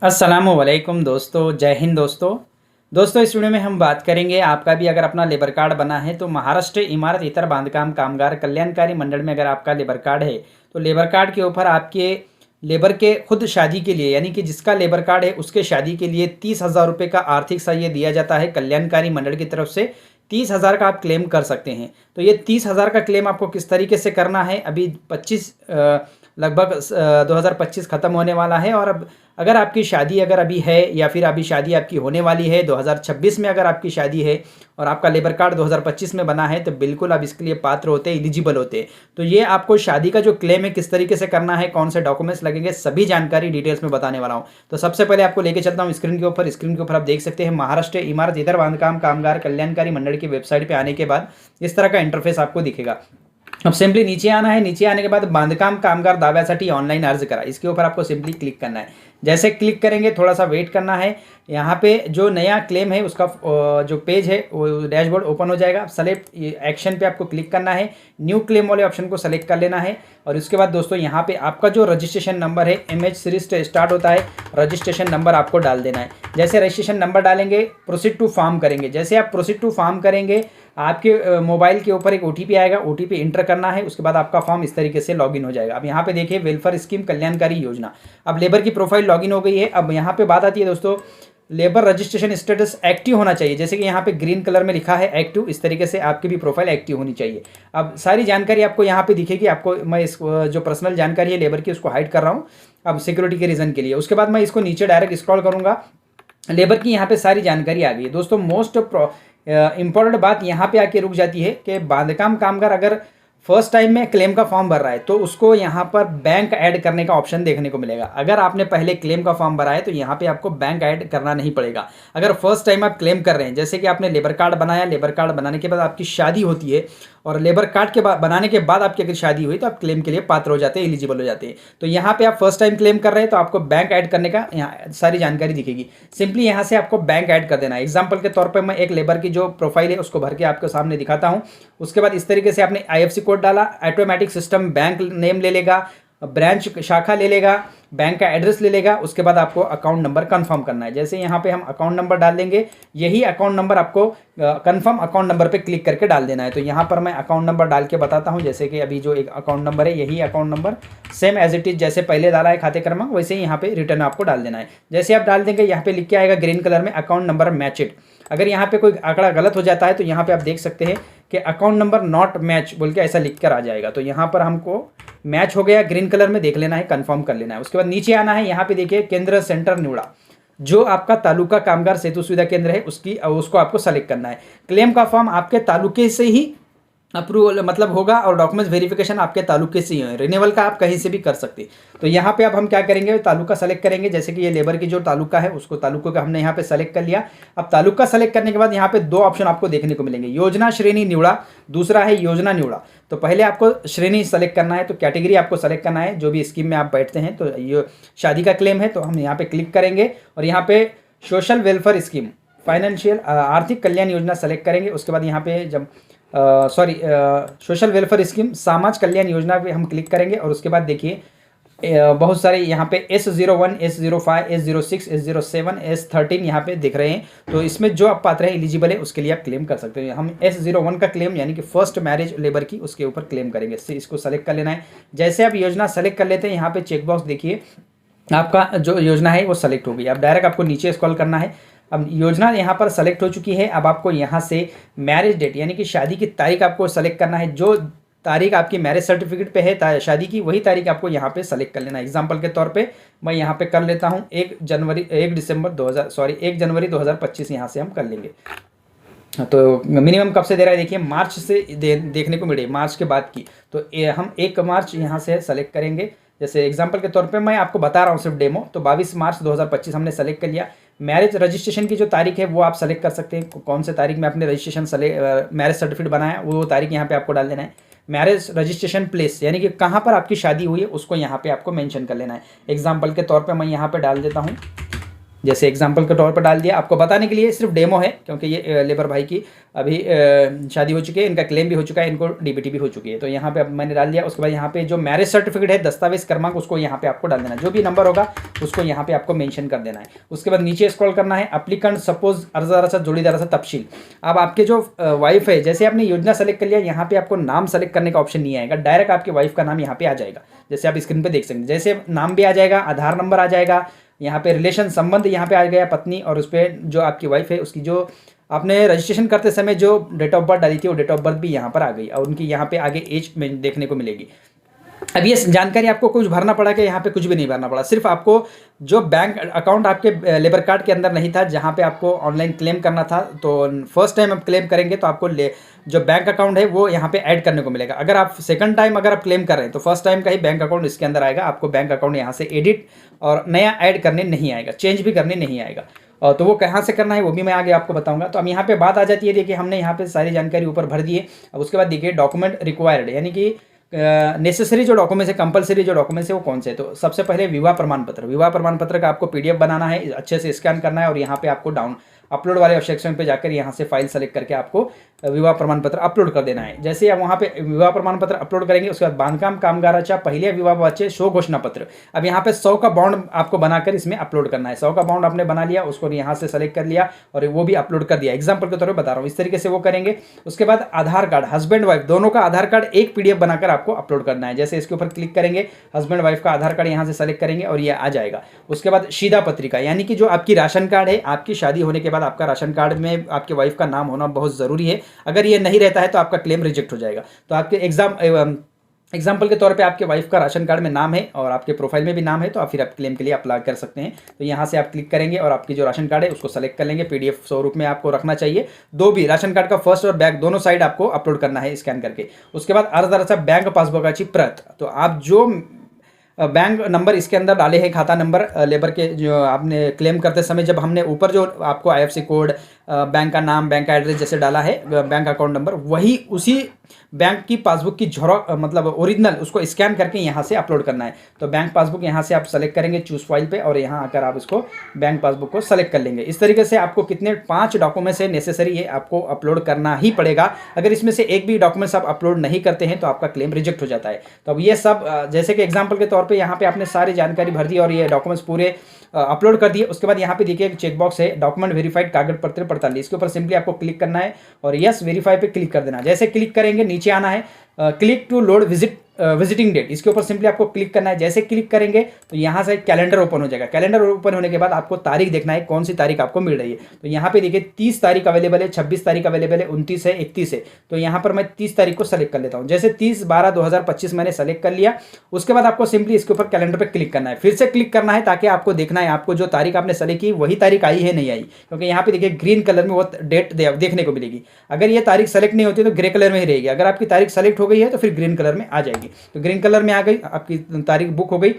अस्सलामुअलैकुम दोस्तों, जय हिंद दोस्तों। दोस्तों इस वीडियो में हम बात करेंगे, आपका भी अगर अपना लेबर कार्ड बना है तो महाराष्ट्र इमारत इतर बांधकाम कामगार कल्याणकारी मंडल में अगर आपका लेबर कार्ड है तो लेबर कार्ड के ऊपर आपके लेबर के खुद शादी के लिए, यानी कि जिसका लेबर कार्ड है उसके शादी के लिए 30,000 रुपये का आर्थिक सहाय्य दिया जाता है कल्याणकारी मंडल की तरफ से। 30,000 का आप क्लेम कर सकते हैं। तो ये 30,000 का क्लेम आपको किस तरीके से करना है, अभी 25 लगभग 2025 ख़त्म होने वाला है। और अब अगर आपकी शादी अगर अभी है या फिर अभी शादी आपकी होने वाली है 2026 में, अगर आपकी शादी है और आपका लेबर कार्ड 2025 में बना है तो बिल्कुल आप इसके लिए पात्र होते हैं, एलिजिबल होते हैं। तो ये आपको शादी का जो क्लेम है किस तरीके से करना है, कौन से डॉक्यूमेंट्स लगेंगे, सभी जानकारी डिटेल्स में बताने वाला हूँ। तो सबसे पहले आपको लेके चलता हूँ स्क्रीन के ऊपर। स्क्रीन के ऊपर आप देख सकते हैं महाराष्ट्र इमारत इतर बांधकाम कामगार कल्याणकारी मंडल की वेबसाइट पर आने के बाद इस तरह का इंटरफेस आपको दिखेगा। अब सिंपली नीचे आना है। नीचे आने के बाद बांधकाम कामगार दाव्यासाठी ऑनलाइन अर्ज करा, इसके ऊपर आपको सिंपली क्लिक करना है। जैसे क्लिक करेंगे थोड़ा सा वेट करना है। यहाँ पे जो नया क्लेम है उसका जो पेज है वो डैशबोर्ड ओपन हो जाएगा। सेलेक्ट एक्शन पे आपको क्लिक करना है, न्यू क्लेम वाले ऑप्शन को सेलेक्ट कर लेना है। और उसके बाद दोस्तों यहाँ पे आपका जो रजिस्ट्रेशन नंबर है MH सीरीज से स्टार्ट होता है, रजिस्ट्रेशन नंबर आपको डाल देना है। जैसे रजिस्ट्रेशन नंबर डालेंगे प्रोसीड टू फॉर्म करेंगे। जैसे आप प्रोसीड टू फॉर्म करेंगे आपके मोबाइल के ऊपर एक OTP आएगा, OTP इंटर करना है। उसके बाद आपका फॉर्म इस तरीके से लॉगिन हो जाएगा। अब यहाँ पे देखिए वेलफेयर स्कीम कल्याणकारी योजना, अब लेबर की प्रोफाइल लॉगिन हो गई है। अब यहाँ पे बात आती है दोस्तों, लेबर रजिस्ट्रेशन स्टेटस एक्टिव होना चाहिए। जैसे कि यहाँ पे ग्रीन कलर में लिखा है एक्टिव, इस तरीके से आपकी भी प्रोफाइल एक्टिव होनी चाहिए। अब सारी जानकारी आपको यहाँ पे दिखेगी। आपको मैं इस जो पर्सनल जानकारी है लेबर की उसको हाइड कर रहा हूँ अब सिक्योरिटी के रीज़न के लिए। उसके बाद मैं इसको नीचे डायरेक्ट स्क्रॉल करूँगा, लेबर की यहाँ पे सारी जानकारी आ गई है। दोस्तों मोस्ट इंपॉर्टेंट बात यहाँ पे आके रुक जाती है कि बांधकाम कामगार अगर फर्स्ट टाइम में क्लेम का फॉर्म भर रहा है तो उसको यहाँ पर बैंक ऐड करने का ऑप्शन देखने को मिलेगा। अगर आपने पहले क्लेम का फॉर्म भरा है तो यहाँ पे आपको बैंक ऐड करना नहीं पड़ेगा। अगर फर्स्ट टाइम आप क्लेम कर रहे हैं, जैसे कि आपने लेबर कार्ड बनाया, लेबर कार्ड बनाने के बाद आपकी शादी होती है और लेबर कार्ड के बाद बनाने के बाद आपकी अगर शादी हुई तो आप क्लेम के लिए पात्र हो जाते हैं, एलिजिबल हो जाते हैं। तो यहाँ पे आप फर्स्ट टाइम क्लेम कर रहे हैं तो आपको बैंक ऐड करने का यहाँ सारी जानकारी दिखेगी। सिंपली यहाँ से आपको बैंक ऐड कर देना है। एग्जाम्पल के तौर पर मैं एक लेबर की जो प्रोफाइल है उसको भर के आपके सामने दिखाता हूँ। उसके बाद इस तरीके से आपने IFSC कोड डाला, ऑटोमेटिक सिस्टम बैंक नेम ले लेगा, ब्रांच शाखा ले लेगा, बैंक का एड्रेस ले लेगा। उसके बाद आपको अकाउंट नंबर कंफर्म करना है। जैसे यहाँ पे हम अकाउंट नंबर डाल देंगे, यही अकाउंट नंबर आपको कंफर्म अकाउंट नंबर पे क्लिक करके डाल देना है। तो यहाँ पर मैं अकाउंट नंबर डाल के बताता हूँ। जैसे कि अभी जो एक अकाउंट नंबर है यही account number same as it is जैसे पहले डाला है खाते क्रमांक, वैसे ही यहाँ पे रिटर्न आपको डाल देना है। जैसे आप डाल देंगे यहाँ पे लिख के आएगा ग्रीन कलर में अकाउंट नंबर मैचिड। अगर यहाँ पे कोई आंकड़ा गलत हो जाता है तो यहाँ पे आप देख सकते हैं कि अकाउंट नंबर नॉट मैच बोल के ऐसा लिख कर आ जाएगा। तो यहाँ पर हमको मैच हो गया, ग्रीन कलर में देख लेना है, कंफर्म कर लेना है। उसके बाद नीचे आना है। यहाँ पे देखिए केंद्र सेंटर निवड़ा, जो आपका तालुका कामगार सेतु सुविधा केंद्र है उसको आपको सेलेक्ट करना है। क्लेम का फॉर्म आपके तालुके से ही अप्रूवल मतलब होगा और डॉक्यूमेंट्स वेरिफिकेशन आपके तालुके से ही है। रिन्यूअल का आप कहीं से भी कर सकते। तो यहाँ पे अब हम क्या करेंगे, तालुका सेलेक्ट करेंगे। जैसे कि ये लेबर की जो तालुका है उसको तालुका का हमने यहाँ पे सेलेक्ट कर लिया। अब तालुका सेलेक्ट करने के बाद यहाँ पे दो ऑप्शन आपको देखने को मिलेंगे, योजना श्रेणी निवड़ा, दूसरा है योजना निवड़ा। तो पहले आपको श्रेणी सेलेक्ट करना है, तो कैटेगरी आपको सेलेक्ट करना है जो भी स्कीम में आप बैठते हैं। तो ये शादी का क्लेम है तो हम यहाँ पे क्लिक करेंगे और यहाँ पे सोशल वेलफेयर स्कीम फाइनेंशियल आर्थिक कल्याण योजना सेलेक्ट करेंगे। उसके बाद यहाँ पे जब सोशल वेलफेयर स्कीम समाज कल्याण योजना पे हम क्लिक करेंगे। और उसके बाद देखिए बहुत सारे यहाँ पे S01, S05, S06, S07, S13 यहाँ पे दिख रहे हैं। तो इसमें जो आप पात्र है एलिजिबल है उसके लिए आप क्लेम कर सकते हैं। हम S01 का क्लेम यानी कि फर्स्ट मैरिज लेबर की उसके ऊपर क्लेम करेंगे। इसको सेलेक्ट कर लेना है। जैसे आप योजना सेलेक्ट कर लेते हैं यहाँ पे चेकबॉक्स देखिए आपका जो योजना है वो सेलेक्ट हो गई। अब डायरेक्ट आपको नीचे स्क्रॉल करना है। अब योजना यहाँ पर सेलेक्ट हो चुकी है। अब आपको यहाँ से मैरिज डेट यानी कि शादी की तारीख आपको सेलेक्ट करना है। जो तारीख आपकी मैरिज सर्टिफिकेट पे है शादी की, वही तारीख आपको यहाँ पे सेलेक्ट कर लेना है। एग्जांपल के तौर पे मैं यहाँ पे कर लेता हूँ 1 जनवरी 2025 यहाँ से हम कर लेंगे। तो मिनिमम कब से दे रहा है देखिए मार्च से देखने को मिले, मार्च के बाद की। तो हम 1 मार्च यहाँ से सेलेक्ट करेंगे। जैसे एग्जांपल के तौर पे मैं आपको बता रहा हूँ सिर्फ डेमो। तो 22 मार्च 2025 हमने सेलेक्ट कर लिया। मैरिज रजिस्ट्रेशन की जो तारीख है वो आप सेलेक्ट कर सकते हैं, कौन से तारीख में आपने रजिस्ट्रेशन मैरिज सर्टिफिकेट बनाया वो तारीख यहाँ पे आपको डाल देना है। मैरिज रजिस्ट्रेशन प्लेस यानी कि कहाँ पर आपकी शादी हुई है उसको यहाँ पे आपको मेंशन कर लेना है। एग्जांपल के तौर पे मैं यहाँ पे डाल देता हूँ जैसे एग्जांपल के तौर पर डाल दिया, आपको बताने के लिए सिर्फ डेमो है, क्योंकि ये लेबर भाई की अभी शादी हो चुकी है, इनका क्लेम भी हो चुका है, इनको डीबीटी भी हो चुकी है। तो यहाँ पे अब मैंने डाल दिया। उसके बाद यहाँ पे जो मैरिज सर्टिफिकेट है, दस्तावेज क्रमांक, उसको यहाँ पे आपको डाल देना, जो भी नंबर होगा उसको यहाँ पे आपको मेंशन कर देना है। उसके बाद नीचे स्क्रॉल करना है, एप्लीकेंट सपोज अर्जदाराचा जोडीदाराचा तपशील। अब आपके जो वाइफ है, जैसे आपने योजना सेलेक्ट कर लिया, यहाँ पे आपको नाम सेलेक्ट करने का ऑप्शन नहीं आएगा, डायरेक्ट आपकी वाइफ का नाम यहाँ पे आ जाएगा, जैसे आप स्क्रीन पे देख सकते हैं। जैसे नाम भी आ जाएगा, आधार नंबर आ जाएगा, यहाँ पे रिलेशन संबंध यहाँ पे आ गया पत्नी, और उस पर जो आपकी वाइफ है उसकी जो आपने रजिस्ट्रेशन करते समय जो डेट ऑफ बर्थ डाली थी वो डेट ऑफ बर्थ भी यहाँ पर आ गई, और उनकी यहाँ पे आगे एज में देखने को मिलेगी। अब ये जानकारी आपको कुछ भरना पड़ा कि यहाँ पे कुछ भी नहीं भरना पड़ा, सिर्फ आपको जो बैंक अकाउंट आपके लेबर कार्ड के अंदर नहीं था, जहाँ पे आपको ऑनलाइन क्लेम करना था, तो फर्स्ट टाइम आप क्लेम करेंगे तो आपको जो बैंक अकाउंट है वो यहाँ पे ऐड करने को मिलेगा। अगर आप सेकंड टाइम अगर आप क्लेम कर रहे हैं तो फर्स्ट टाइम का ही बैंक अकाउंट इसके अंदर आएगा, आपको बैंक अकाउंट यहाँ से एडिट और नया ऐड करने नहीं आएगा, चेंज भी करने नहीं आएगा। और तो वो कहाँ से करना है वो भी मैं आगे आपको बताऊंगा। तो अब यहाँ पे बात आ जाती है, देखिए हमने यहाँ पे सारी जानकारी ऊपर भर दी है। अब उसके बाद देखिए डॉक्यूमेंट रिक्वायर्ड, यानी कि नेसेसरी जो डॉक्यूमेंट्स है, कंपलसरी जो डॉक्यूमेंट्स है वो कौन से है। तो सबसे पहले विवाह प्रमाण पत्र। विवाह प्रमाण पत्र का आपको पीडीएफ बनाना है, अच्छे से स्कैन करना है, और यहाँ पे आपको अपलोड वाले सेक्शन पे जाकर यहाँ से फाइल सेलेक्ट करके आपको विवाह प्रमाण पत्र अपलोड कर देना है। जैसे आप वहाँ पे विवाह प्रमाण पत्र अपलोड करेंगे, उसके बाद बांधकाम कामगाराच्या पहिल्या विवाहाचे शो घोषणा पत्र। अब यहाँ पे 100 का बॉन्ड आपको बनाकर इसमें अपलोड करना है। 100 का बॉन्ड आपने बना लिया, उसको यहाँ से सेलेक्ट कर लिया और वो भी अपलोड कर दिया। एग्जाम्पल के तौर पर बता रहा हूँ, इस तरीके से वो करेंगे। उसके बाद आधार कार्ड, हस्बैंड वाइफ दोनों का आधार कार्ड एक पीडीएफ बनाकर आपको अपलोड करना है। जैसे इसके ऊपर क्लिक करेंगे, हस्बैंड वाइफ का आधार कार्ड यहाँ से सेलेक्ट करेंगे और ये आ जाएगा। उसके बाद शीदा पत्रिका, यानी कि जो आपकी राशन कार्ड है, आपकी शादी होने के बाद आपका राशन कार्ड में आपके वाइफ का नाम होना बहुत ज़रूरी है। अगर ये नहीं रहता है तो आपका क्लेम रिजेक्ट हो जाएगा। तो आपके एग्जाम्पल के तौर पे आपके वाइफ का राशन कार्ड में नाम है और आपके प्रोफाइल में भी नाम है, तो आप फिर आप क्लेम के लिए अप्लाई कर सकते हैं। तो यहाँ से आप क्लिक करेंगे और आपकी जो राशन कार्ड है उसको सेलेक्ट कर लेंगे। पीडीएफ स्वरूप में आपको रखना चाहिए, दो भी राशन कार्ड का फर्स्ट और बैक दोनों साइड आपको अपलोड करना है स्कैन करके। उसके बाद अर्जदाराचा बैंक पासबुकाची प्रत, तो आप जो बैंक नंबर इसके अंदर डाले हैं, खाता नंबर लेबर के जो आपने क्लेम करते समय, जब हमने ऊपर जो आपको आईएफएससी कोड, बैंक का नाम, बैंक का एड्रेस जैसे डाला है, बैंक अकाउंट नंबर, वही उसी बैंक की पासबुक की मतलब ओरिजिनल उसको स्कैन करके यहाँ से अपलोड करना है। तो बैंक पासबुक यहाँ से आप सेलेक्ट करेंगे चूज फाइल पे, और यहाँ आकर आप इसको बैंक पासबुक को सेलेक्ट कर लेंगे। इस तरीके से आपको कितने 5 डॉक्यूमेंट्स है नेसेसरी, ये आपको अपलोड करना ही पड़ेगा। अगर इसमें से एक भी डॉक्यूमेंट्स आप अपलोड नहीं करते हैं तो आपका क्लेम रिजेक्ट हो जाता है। तो अब ये सब जैसे कि एग्जाम्पल के तौर पर यहाँ पे आपने सारी जानकारी भर दी और ये डॉक्यूमेंट्स पूरे अपलोड कर दिए। उसके बाद यहाँ पे देखिए एक चेकबॉक्स है, डॉक्यूमेंट वेरीफाइड कागज पत्र पड़ताल, इसके ऊपर सिंपली आपको क्लिक करना है और यस वेरीफाई पे क्लिक कर देना। जैसे क्लिक करेंगे नीचे आना है click to load visiting date, इसके ऊपर सिंपली आपको क्लिक करना है। जैसे क्लिक करेंगे तो यहाँ से कैलेंडर ओपन हो जाएगा। कैलेंडर ओपन होने के बाद आपको तारीख देखना है, कौन सी तारीख आपको मिल रही है। तो यहाँ पे देखिए 30 तारीख अवेलेबल है, 26 तारीख अवेलेबल है, 29 है, 31 है। तो यहाँ पर मैं 30 तारीख को सेलेक्ट कर लेता हूँ। जैसे 30/12/2025 मैंने सेलेक्ट कर लिया। उसके बाद आपको सिंपली इसके ऊपर कैलेंडर पर क्लिक करना है, फिर से क्लिक करना है, ताकि आपको देखना है आपको जो तारीख आपने सेलेक्ट की वही तारीख आई है नहीं आई, क्योंकि यहाँ पे देखिए ग्रीन कलर में वो डेट देखने को मिलेगी। अगर ये तारीख सेलेक्ट नहीं होती तो ग्रे कलर में ही रहेगी, अगर आपकी तारीख सेलेक्ट हो गई है तो फिर ग्रीन कलर में आ जाएगी। तो ग्रीन कलर में आ गई, आपकी तारीख बुक हो गई।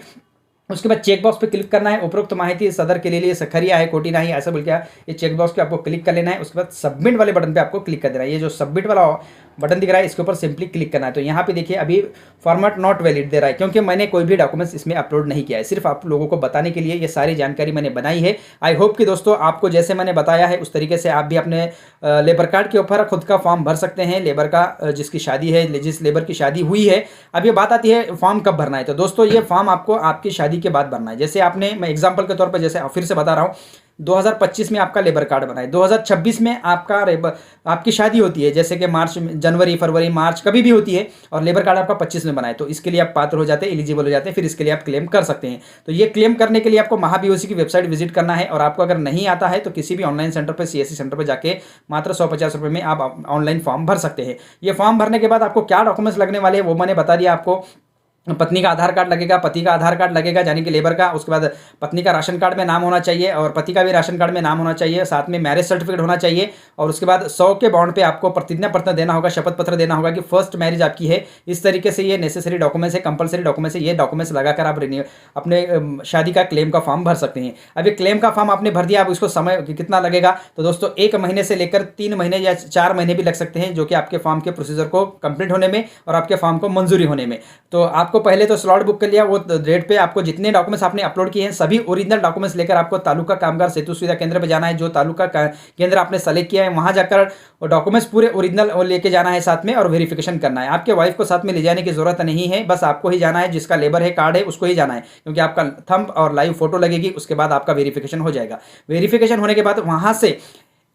उसके बाद चेक बॉक्स पे क्लिक करना है, उपरोक्त माहिती सदर के लिए सखरिया है कोटी नहीं, ऐसा बोल के ये चेक बॉक्स पे आपको क्लिक कर लेना है। उसके बाद सबमिट वाले बटन पे आपको क्लिक कर देना है। ये जो सबमिट वाला बटन दिख रहा है इसके ऊपर सिंपली क्लिक करना है। तो यहाँ पे देखिए अभी फॉर्मेट नॉट वैलिड दे रहा है, क्योंकि मैंने कोई भी डॉक्यूमेंट्स इसमें अपलोड नहीं किया है, सिर्फ आप लोगों को बताने के लिए ये सारी जानकारी मैंने बनाई है। आई होप कि दोस्तों आपको जैसे मैंने बताया है उस तरीके से आप भी अपने लेबर कार्ड के ऊपर खुद का फॉर्म भर सकते हैं। लेबर का जिसकी शादी है, जिस लेबर की शादी हुई है। अब ये बात आती है फॉर्म कब भरना है। तो दोस्तों ये फॉर्म आपको आपकी शादी के बाद भरना है। जैसे आपने, मैं एग्जाम्पल के तौर पर जैसे फिर से बता रहा हूँ, 2025 में आपका लेबर कार्ड बना है, 2026 में आपकी शादी होती है, जैसे कि मार्च, जनवरी, फरवरी, मार्च कभी भी होती है, और लेबर कार्ड आपका 25 में बना है, तो इसके लिए आप पात्र हो जाते हैं, एलिजिबल हो जाते हैं, फिर इसके लिए आप क्लेम कर सकते हैं। तो ये क्लेम करने के लिए आपको महाबीओसी की वेबसाइट विजिट करना है, और आपको अगर नहीं आता है तो किसी भी ऑनलाइन सेंटर पर, सीएससी सेंटर पर जाके मात्र 150 रुपये में आप ऑनलाइन फॉर्म भर सकते हैं। ये फॉर्म भरने के बाद आपको क्या डॉक्यूमेंट्स लगने वाले हैं वो मैंने बता दिया आपको। पत्नी का आधार कार्ड लगेगा, पति का आधार कार्ड लगेगा यानी कि लेबर का। उसके बाद पत्नी का राशन कार्ड में नाम होना चाहिए और पति का भी राशन कार्ड में नाम होना चाहिए, साथ में मैरिज सर्टिफिकेट होना चाहिए। और उसके बाद 100 के बॉन्ड पे आपको प्रतिज्ञा पत्र देना होगा, शपथ पत्र देना होगा कि फर्स्ट मैरिज आपकी है। इस तरीके से ये नेसेसरी डॉक्यूमेंट्स है, कंपलसरी डॉक्यूमेंट्स है। ये डॉक्यूमेंट्स लगाकर आप अपने शादी का क्लेम का फॉर्म भर सकते हैं। अब ये क्लेम का फॉर्म आपने भर दिया, अब इसको समय कितना लगेगा, तो दोस्तों 1 महीने से लेकर 3 महीने या 4 महीने भी लग सकते हैं, जो कि आपके फॉर्म के प्रोसीजर को कंप्लीट होने में और आपके फॉर्म को मंजूरी होने में। तो आपको आपको पहले तो स्लॉट बुक कर लिया, वो डेट पे आपको जितने डॉक्यूमेंट्स आपने अपलोड किए हैं सभी ओरिजिनल डॉक्यूमेंट्स लेकर आपको तालुका कामगार सेतु सुविधा केंद्र पे जाना है। जो तालुका केंद्र आपने सेलेक्ट किया है वहाँ जाकर डॉक्यूमेंट्स पूरे ओरिजिनल लेके जाना है साथ में, और वेरिफिकेशन करना है। आपके वाइफ को साथ में ले जाने की जरूरत नहीं है, बस आपको ही जाना है, जिसका लेबर है कार्ड है उसको ही जाना है, क्योंकि आपका थंब और लाइव फोटो लगेगी, उसके बाद आपका वेरिफिकेशन हो जाएगा। वेरिफिकेशन होने के बाद वहाँ से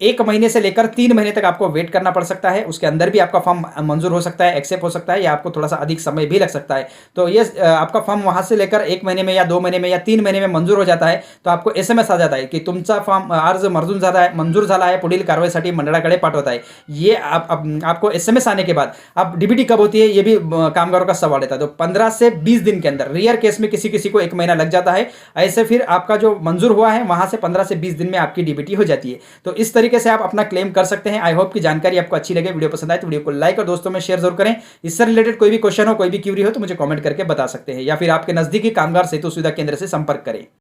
1 महीने से लेकर 3 महीने तक आपको वेट करना पड़ सकता है। उसके अंदर भी आपका फॉर्म मंजूर हो सकता है, एक्सेप्ट हो सकता है, या आपको थोड़ा सा अधिक समय भी लग सकता है। तो ये आपका फॉर्म वहाँ से लेकर 1 महीने में या 2 महीने में या 3 महीने में मंजूर हो जाता है, तो आपको SMS आ जाता है की तुमचा फॉर्म अर्ज मंजूर झाला आहे, पुढील कारवाईसाठी मंडळाकडे पाठवत आहे। ये आपको SMS आने के बाद अब DBT कब होती है ये भी कामगारों का सवाल रहता है। तो 15 से 20 दिन के अंदर, रेयर केस में किसी किसी को 1 महीना लग जाता है, ऐसे फिर आपका जो मंजूर हुआ है वहाँ से 15 से 20 दिन में आपकी DBT हो जाती है। तो इस तरीके से आप अपना क्लेम कर सकते हैं। आई होप कि जानकारी आपको अच्छी लगे, वीडियो पसंद आए तो वीडियो को लाइक और दोस्तों में शेयर जरूर करें। इससे रिलेटेड कोई भी क्वेश्चन हो, कोई भी क्यूरी हो तो मुझे कमेंट करके बता सकते हैं, या फिर आपके नजदीकी कामगार सेतु सुविधा केंद्र से संपर्क करें।